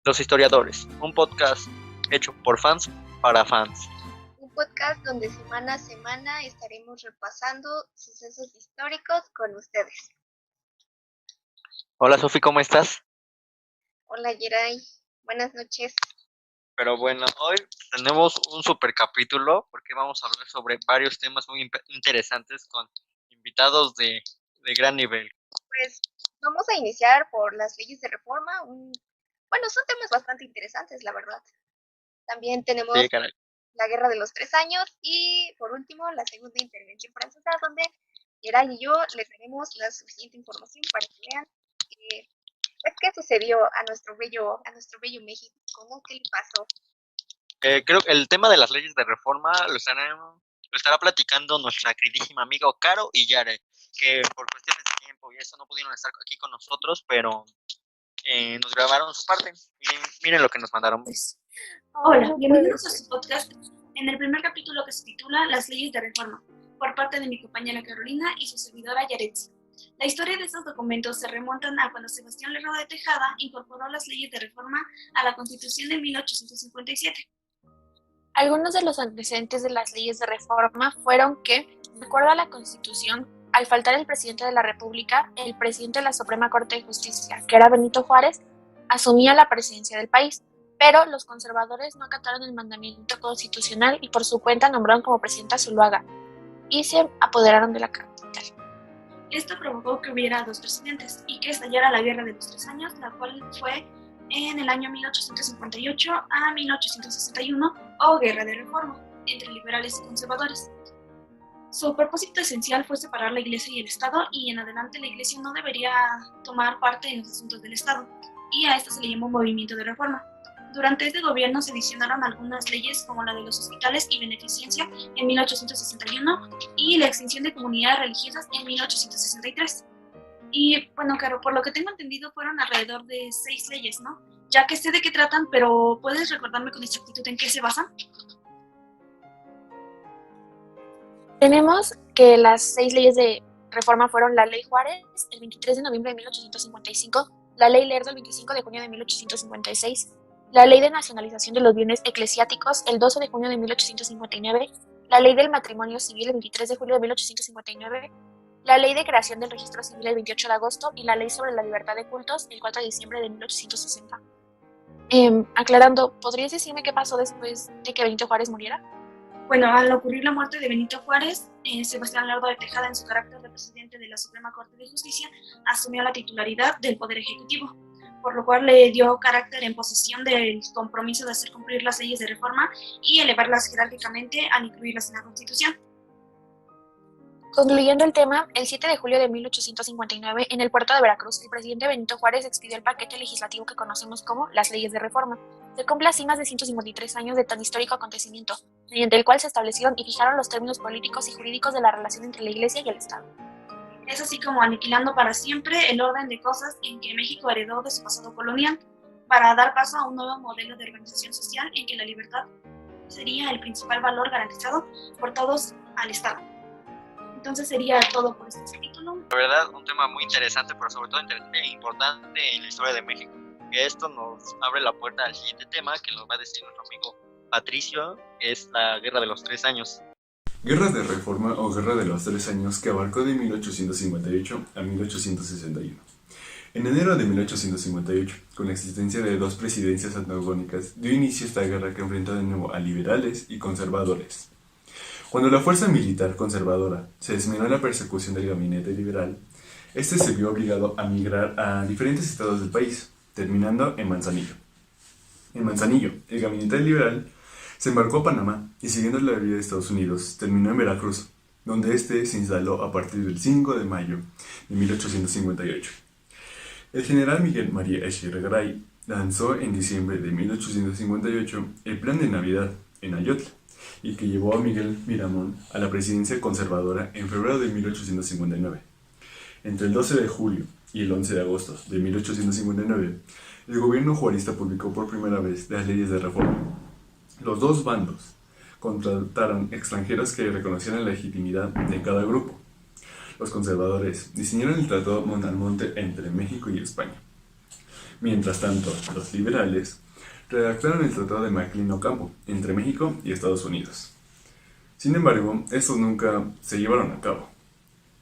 Los Historiadores, un podcast hecho por fans para fans. Un podcast donde semana a semana estaremos repasando sucesos históricos con ustedes. Hola Sofi, ¿cómo estás? Hola Yeray, buenas noches. Pero bueno, hoy tenemos un super capítulo porque vamos a hablar sobre varios temas muy interesantes con invitados de gran nivel. Pues vamos a iniciar por las leyes de reforma. Son temas bastante interesantes, la verdad. También tenemos la Guerra de los 3 años y por último la Segunda Intervención Francesa, donde Yeray y yo les daremos la suficiente información para que vean qué sucedió a nuestro bello México, ¿no? ¿Qué le pasó? Creo que el tema de las leyes de reforma lo estará platicando nuestra queridísima amiga Caro y Yare, que por cuestiones de tiempo y eso no pudieron estar aquí con nosotros, pero nos grabaron su parte y miren lo que nos mandaron. Hola, bienvenidos a su podcast en el primer capítulo que se titula Las leyes de reforma, por parte de mi compañera Carolina y su servidora Yaretsi. La historia de estos documentos se remontan a cuando Sebastián Lerdo de Tejada incorporó las leyes de reforma a la Constitución de 1857. Algunos de los antecedentes de las leyes de reforma fueron que, de acuerdo a la Constitución, al faltar el presidente de la República, el presidente de la Suprema Corte de Justicia, que era Benito Juárez, asumía la presidencia del país, pero los conservadores no acataron el mandamiento constitucional y por su cuenta nombraron como presidenta a Zuluaga y se apoderaron de la capital. Esto provocó que hubiera dos presidentes y que estallara la Guerra de los 3 años, la cual fue en el año 1858 a 1861 o Guerra de Reforma, entre liberales y conservadores. Su propósito esencial fue separar la Iglesia y el Estado, y en adelante la Iglesia no debería tomar parte en los asuntos del Estado, y a esto se le llamó movimiento de reforma. Durante este gobierno se adicionaron algunas leyes como la de los hospitales y beneficencia en 1861 y la extinción de comunidades religiosas en 1863. Y bueno, Caro, por lo que tengo entendido fueron alrededor de 6 leyes, ¿no? Ya que sé de qué tratan, pero ¿puedes recordarme con exactitud en qué se basan? Tenemos que las 6 leyes de reforma fueron la Ley Juárez, el 23 de noviembre de 1855, la Ley Lerdo, el 25 de junio de 1856, la Ley de Nacionalización de los Bienes Eclesiásticos, el 12 de junio de 1859, la Ley del Matrimonio Civil, el 23 de julio de 1859, la Ley de Creación del Registro Civil, el 28 de agosto, y la Ley sobre la Libertad de Cultos, el 4 de diciembre de 1860. Aclarando, ¿podrías decirme qué pasó después de que Benito Juárez muriera? Bueno, al ocurrir la muerte de Benito Juárez, Sebastián Lerdo de Tejada, en su carácter de presidente de la Suprema Corte de Justicia, asumió la titularidad del Poder Ejecutivo, por lo cual le dio carácter en posesión del compromiso de hacer cumplir las leyes de reforma y elevarlas jerárquicamente al incluirlas en la Constitución. Concluyendo el tema, el 7 de julio de 1859, en el puerto de Veracruz, el presidente Benito Juárez expidió el paquete legislativo que conocemos como las leyes de reforma. Se cumple así más de 153 años de tan histórico acontecimiento, mediante el cual se establecieron y fijaron los términos políticos y jurídicos de la relación entre la Iglesia y el Estado. Es así como aniquilando para siempre el orden de cosas en que México heredó de su pasado colonial, para dar paso a un nuevo modelo de organización social en que la libertad sería el principal valor garantizado por todos al Estado. Entonces sería todo por este capítulo. La verdad, un tema muy interesante, pero sobre todo interesante e importante en la historia de México. Que esto nos abre la puerta al siguiente tema que nos va a decir nuestro amigo Patricio, que es la Guerra de los 3 años. Guerra de Reforma o Guerra de los 3 años, que abarcó de 1858 a 1861. En enero de 1858, con la existencia de 2 presidencias antagónicas, dio inicio esta guerra que enfrentó de nuevo a liberales y conservadores. Cuando la fuerza militar conservadora se desminó en la persecución del gabinete liberal, este se vio obligado a migrar a diferentes estados del país, terminando en Manzanillo. En Manzanillo, el gabinete liberal se embarcó a Panamá y, siguiendo la vía de Estados Unidos, terminó en Veracruz, donde este se instaló a partir del 5 de mayo de 1858. El general Miguel María Echeverría lanzó en diciembre de 1858 el Plan de Navidad en Ayotla, y que llevó a Miguel Miramón a la presidencia conservadora en febrero de 1859. Entre el 12 de julio y el 11 de agosto de 1859, el gobierno juarista publicó por primera vez las leyes de reforma. Los 2 bandos contrataron extranjeros que reconocieran la legitimidad de cada grupo. Los conservadores diseñaron el Tratado Monte entre México y España. Mientras tanto, los liberales redactaron el Tratado de Maclean Ocampo entre México y Estados Unidos. Sin embargo, estos nunca se llevaron a cabo.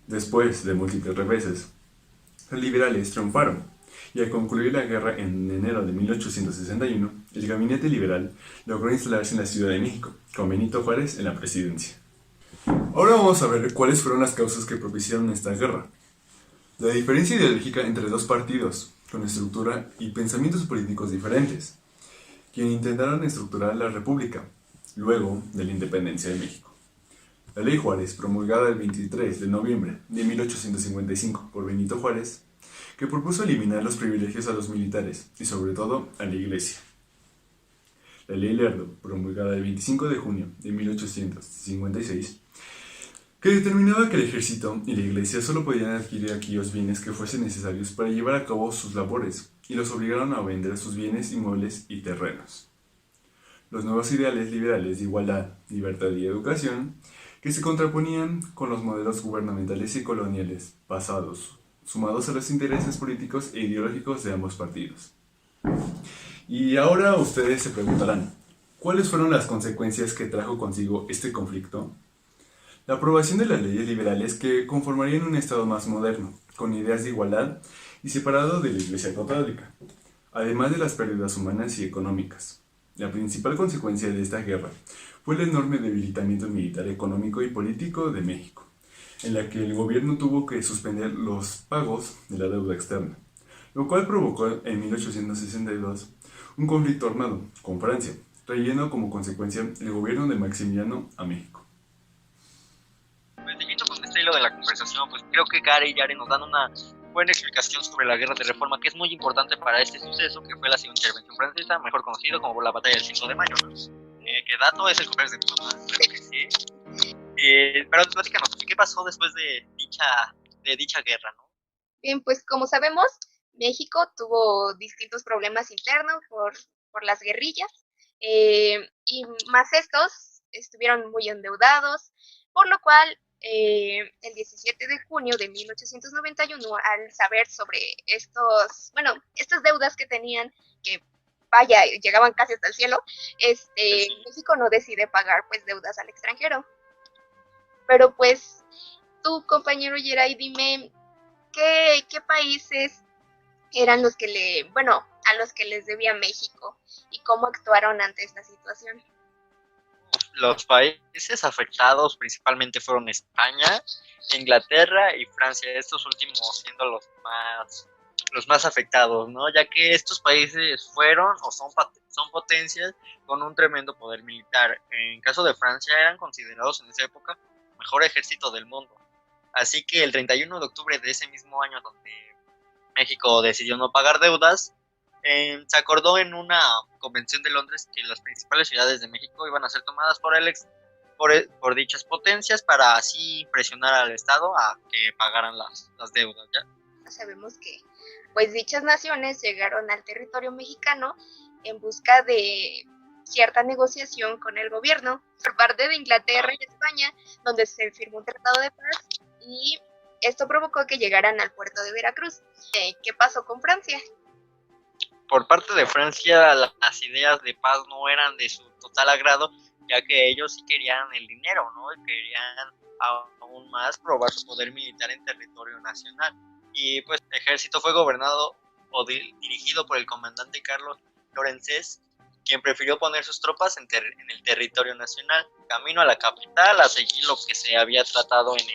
Después de múltiples reveses, los liberales triunfaron, y al concluir la guerra en enero de 1861, el gabinete liberal logró instalarse en la Ciudad de México, con Benito Juárez en la presidencia. Ahora vamos a ver cuáles fueron las causas que propiciaron esta guerra. La diferencia ideológica entre dos partidos, con estructura y pensamientos políticos diferentes, quienes intentaron estructurar la República, luego de la independencia de México. La Ley Juárez, promulgada el 23 de noviembre de 1855 por Benito Juárez, que propuso eliminar los privilegios a los militares y sobre todo a la Iglesia. La Ley Lerdo, promulgada el 25 de junio de 1856, que determinaba que el ejército y la Iglesia solo podían adquirir aquellos bienes que fuesen necesarios para llevar a cabo sus labores, y los obligaron a vender sus bienes inmuebles y terrenos. Los nuevos ideales liberales de igualdad, libertad y educación, que se contraponían con los modelos gubernamentales y coloniales pasados, sumados a los intereses políticos e ideológicos de ambos partidos. Y ahora ustedes se preguntarán, ¿cuáles fueron las consecuencias que trajo consigo este conflicto? La aprobación de las leyes liberales que conformarían un Estado más moderno, con ideas de igualdad y separado de la Iglesia Católica, además de las pérdidas humanas y económicas. La principal consecuencia de esta guerra fue el enorme debilitamiento militar, económico y político de México, en la que el gobierno tuvo que suspender los pagos de la deuda externa, lo cual provocó en 1862 un conflicto armado con Francia, trayendo como consecuencia el gobierno de Maximiliano a México. Pues siguiendo con este hilo de la conversación, pues creo que Karen y Yare nos dan una buena explicación sobre la guerra de reforma, que es muy importante para este suceso, que fue la segunda intervención francesa, mejor conocido como la batalla del 5 de mayo, ¿no? Que dato es el cumpleaños de mi mamá, creo que sí. Pero platícanos, ¿qué pasó después de dicha guerra, no? Bien, pues como sabemos, México tuvo distintos problemas internos por las guerrillas, y más estos estuvieron muy endeudados, por lo cual el 17 de junio de 1891, al saber sobre estas deudas que tenían, que vaya, llegaban casi hasta el cielo, México no decide pagar pues deudas al extranjero. Pero pues tú, compañero Yeray, dime, ¿qué países eran los que a los que les debía México y cómo actuaron ante esta situación? Los países afectados principalmente fueron España, Inglaterra y Francia, estos últimos siendo los más afectados, ¿no? Ya que estos países fueron o son potencias con un tremendo poder militar. En caso de Francia eran considerados en esa época el mejor ejército del mundo. Así que el 31 de octubre de ese mismo año, donde México decidió no pagar deudas, se acordó en una convención de Londres que las principales ciudades de México iban a ser tomadas por dichas potencias para así presionar al Estado a que pagaran las deudas, ¿ya? Sabemos que pues dichas naciones llegaron al territorio mexicano en busca de cierta negociación con el gobierno por parte de Inglaterra y España, donde se firmó un tratado de paz, y esto provocó que llegaran al puerto de Veracruz. ¿Qué pasó con Francia? Por parte de Francia, las ideas de paz no eran de su total agrado, ya que ellos sí querían el dinero, ¿no? Querían aún más probar su poder militar en territorio nacional. Y pues el ejército fue gobernado o dirigido por el comandante Carlos Lorenzés, quien prefirió poner sus tropas en el territorio nacional, camino a la capital, a seguir lo que se había tratado en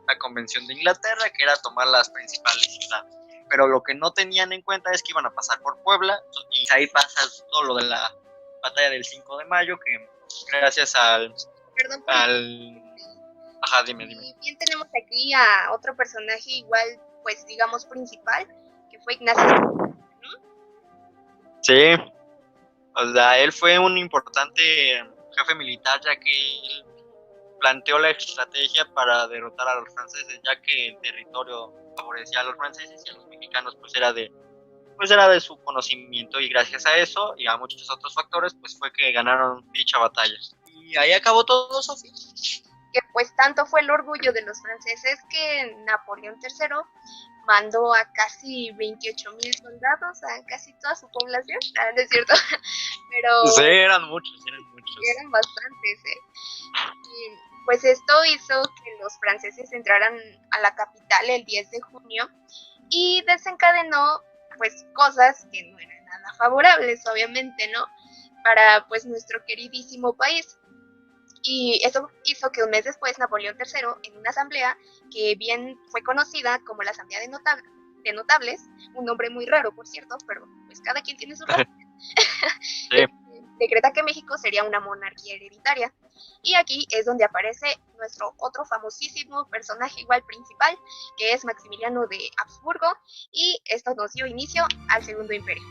la Convención de Inglaterra, que era tomar las principales ciudades. Pero lo que no tenían en cuenta es que iban a pasar por Puebla, y ahí pasa todo lo de la batalla del 5 de mayo, que gracias Ajá, dime. Y bien, tenemos aquí a otro personaje igual, pues digamos principal, que fue Ignacio, ¿no? Sí, o sea, él fue un importante jefe militar, ya que él planteó la estrategia para derrotar a los franceses, ya que el territorio favorecía a los franceses y a los mexicanos pues era de su conocimiento, y gracias a eso y a muchos otros factores pues fue que ganaron dicha batalla. Y ahí acabó todo, Sofía. Que pues tanto fue el orgullo de los franceses que Napoleón III mandó a casi 28,000 soldados, a casi toda su población. No es cierto, pero... Sí, eran muchos. Eran bastantes, Y pues esto hizo que los franceses entraran a la capital el 10 de junio y desencadenó pues cosas que no eran nada favorables, obviamente, ¿no? Para pues nuestro queridísimo país. Y eso hizo que un mes después Napoleón III, en una asamblea que bien fue conocida como la Asamblea de Notables, un nombre muy raro, por cierto, pero pues cada quien tiene su razón, decreta que México sería una monarquía hereditaria. Y aquí es donde aparece nuestro otro famosísimo personaje igual principal, que es Maximiliano de Habsburgo, y esto nos dio inicio al Segundo Imperio.